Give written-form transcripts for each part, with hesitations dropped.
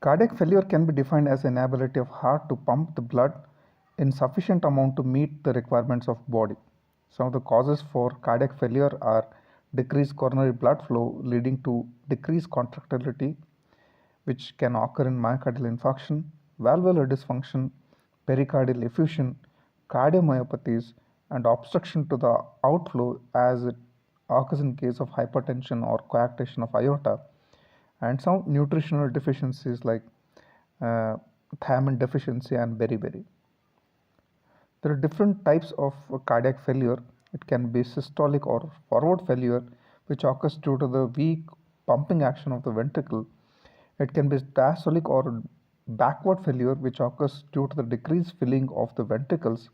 Cardiac failure can be defined as inability of heart to pump the blood in sufficient amount to meet the requirements of body. Some of the causes for cardiac failure are decreased coronary blood flow leading to decreased contractility, which can occur in myocardial infarction, valvular dysfunction, pericardial effusion, cardiomyopathies, and obstruction to the outflow as it occurs in case of hypertension or coarctation of aorta, and some nutritional deficiencies like uh, thiamine deficiency and beriberi. There are different types of cardiac failure. It can be systolic or forward failure, which occurs due to the weak pumping action of the ventricle. It can be diastolic or backward failure, which occurs due to the decreased filling of the ventricles.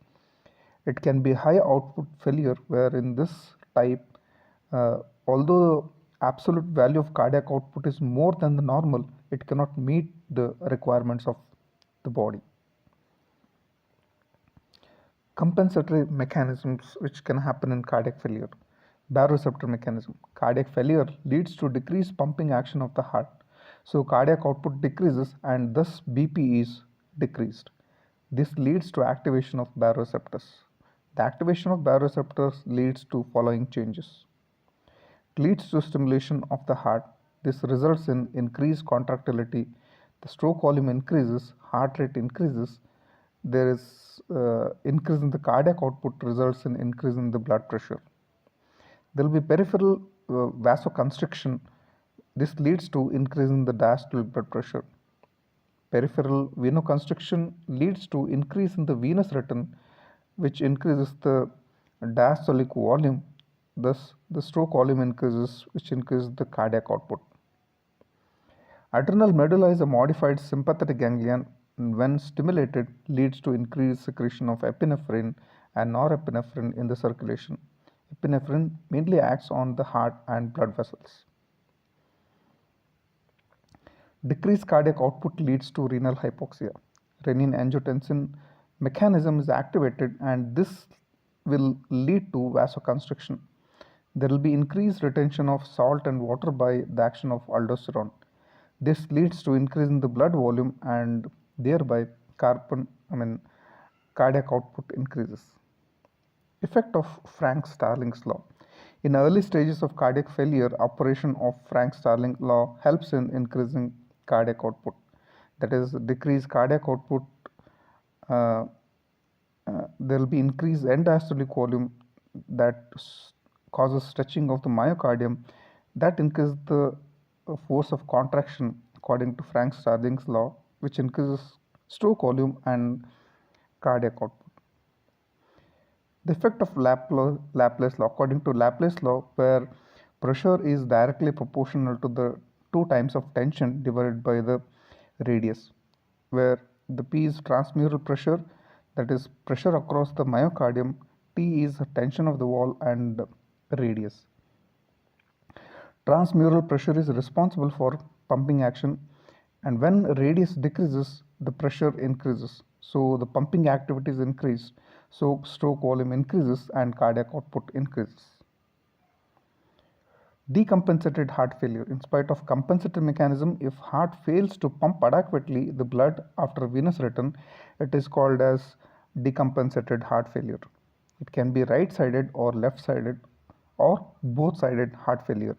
It can be high output failure, where in this type, although the absolute value of cardiac output is more than the normal, it cannot meet the requirements of the body. Compensatory mechanisms which can happen in cardiac failure. Baroreceptor mechanism. Cardiac failure leads to decreased pumping action of the heart. So cardiac output decreases and thus BP is decreased. This leads to activation of baroreceptors. The activation of baroreceptors leads to following changes. It leads to stimulation of the heart. This results in increased contractility. The stroke volume increases, heart rate increases. There is increase in the cardiac output results in increase in the blood pressure. There will be peripheral vasoconstriction. This leads to increase in the diastolic blood pressure. Peripheral venoconstriction leads to increase in the venous return, which increases the diastolic volume. Thus, the stroke volume increases, which increases the cardiac output. Adrenal medulla is a modified sympathetic ganglion, and when stimulated leads to increased secretion of epinephrine and norepinephrine in the circulation. Epinephrine mainly acts on the heart and blood vessels. Decreased cardiac output leads to renal hypoxia. Renin-angiotensin mechanism is activated and this will lead to vasoconstriction. There will be increased retention of salt and water by the action of aldosterone. This leads to increase in the blood volume and thereby cardiac output increases. Effect of Frank-Starling's law. In early stages of cardiac failure, operation of Frank-Starling law helps in increasing cardiac output. That is, decreased cardiac output, there will be increased end diastolic volume that causes stretching of the myocardium. That increases the force of contraction according to Frank-Starling's law, which increases stroke volume and cardiac output. The effect of Laplace law. According to Laplace law, where pressure is directly proportional to the 2 times of tension divided by the radius, where the P is transmural pressure, that is pressure across the myocardium, T is tension of the wall and radius. Transmural pressure is responsible for pumping action, and when radius decreases, the pressure increases. So the pumping activity is increased, so stroke volume increases and cardiac output increases. Decompensated heart failure. In spite of compensatory mechanism, if heart fails to pump adequately the blood after venous return, it is called as decompensated heart failure. It can be right-sided or left-sided or both-sided heart failure.